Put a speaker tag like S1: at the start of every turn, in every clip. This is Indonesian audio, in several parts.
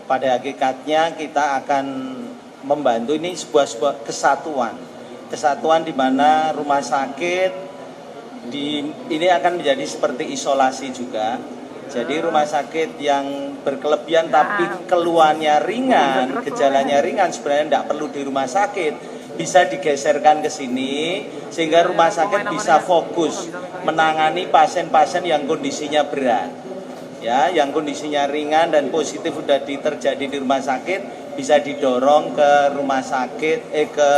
S1: pada hakikatnya kita akan membantu ini sebuah kesatuan di mana rumah sakit ini akan menjadi seperti isolasi juga. Jadi rumah sakit yang berkelebihan tapi keluhannya ringan, gejalanya ringan, sebenarnya tidak perlu di rumah sakit, bisa digeserkan ke sini sehingga rumah sakit bisa fokus menangani pasien-pasien yang kondisinya berat. Ya, yang kondisinya ringan dan positif sudah terjadi di rumah sakit bisa didorong ke rumah sakit ke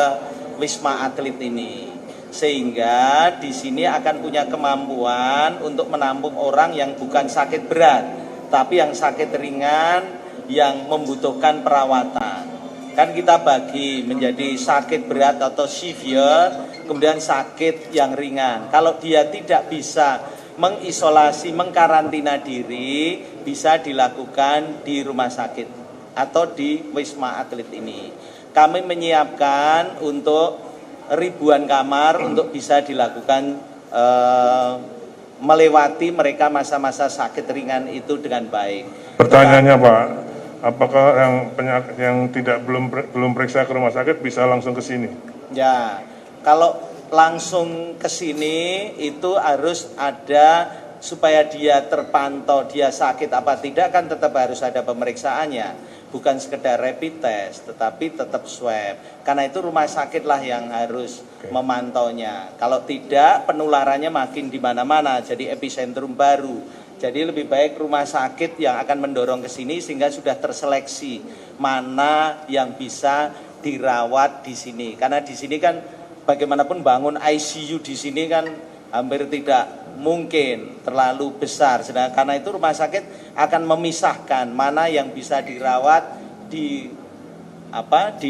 S1: Wisma Atlet ini. Sehingga di sini akan punya kemampuan untuk menampung orang yang bukan sakit berat, tapi yang sakit ringan yang membutuhkan perawatan. Kan kita bagi menjadi sakit berat atau severe, kemudian sakit yang ringan. Kalau dia tidak bisa mengisolasi, mengkarantina diri, bisa dilakukan di rumah sakit atau di Wisma Atlet ini. Kami menyiapkan untuk ribuan kamar untuk bisa dilakukan melewati mereka masa-masa sakit ringan itu dengan baik.
S2: Pertanyaannya Pak, apakah yang penyakit yang belum periksa ke rumah sakit bisa langsung ke sini?
S1: Ya, kalau langsung ke sini itu harus ada supaya dia terpantau dia sakit apa tidak, kan tetap harus ada pemeriksaannya. Bukan sekedar rapid test, tetapi tetap swab. Karena itu rumah sakitlah yang harus memantaunya. Kalau tidak, penularannya makin di mana-mana, jadi epicentrum baru. Jadi lebih baik rumah sakit yang akan mendorong ke sini sehingga sudah terseleksi mana yang bisa dirawat di sini. Karena di sini kan bagaimanapun bangun ICU di sini kan hampir tidak mungkin, terlalu besar. Sedangkan karena itu rumah sakit akan memisahkan mana yang bisa dirawat di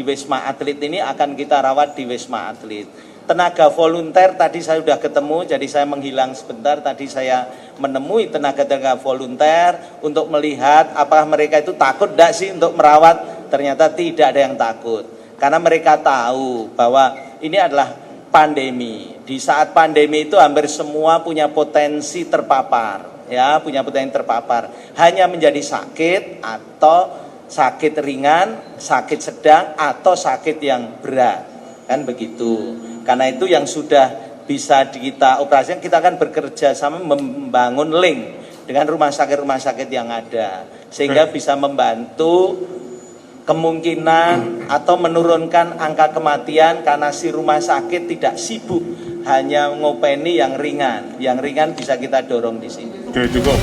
S1: Wisma Atlet ini akan kita rawat di Wisma Atlet. Tenaga volunteer tadi saya sudah ketemu, jadi saya menghilang sebentar. Tadi saya menemui tenaga volunteer untuk melihat apakah mereka itu takut tidak sih untuk merawat. Ternyata tidak ada yang takut, karena mereka tahu bahwa ini adalah pandemi. Di saat pandemi itu hampir semua punya potensi terpapar, ya, punya potensi terpapar. Hanya menjadi sakit atau sakit ringan, sakit sedang atau sakit yang berat, kan begitu. Karena itu yang sudah bisa kita operasikan, kita akan bekerja sama membangun link dengan rumah sakit yang ada sehingga bisa membantu kemungkinan atau menurunkan angka kematian karena si rumah sakit tidak sibuk hanya ngopeni yang ringan bisa kita dorong di sini.
S2: Oke, cukup.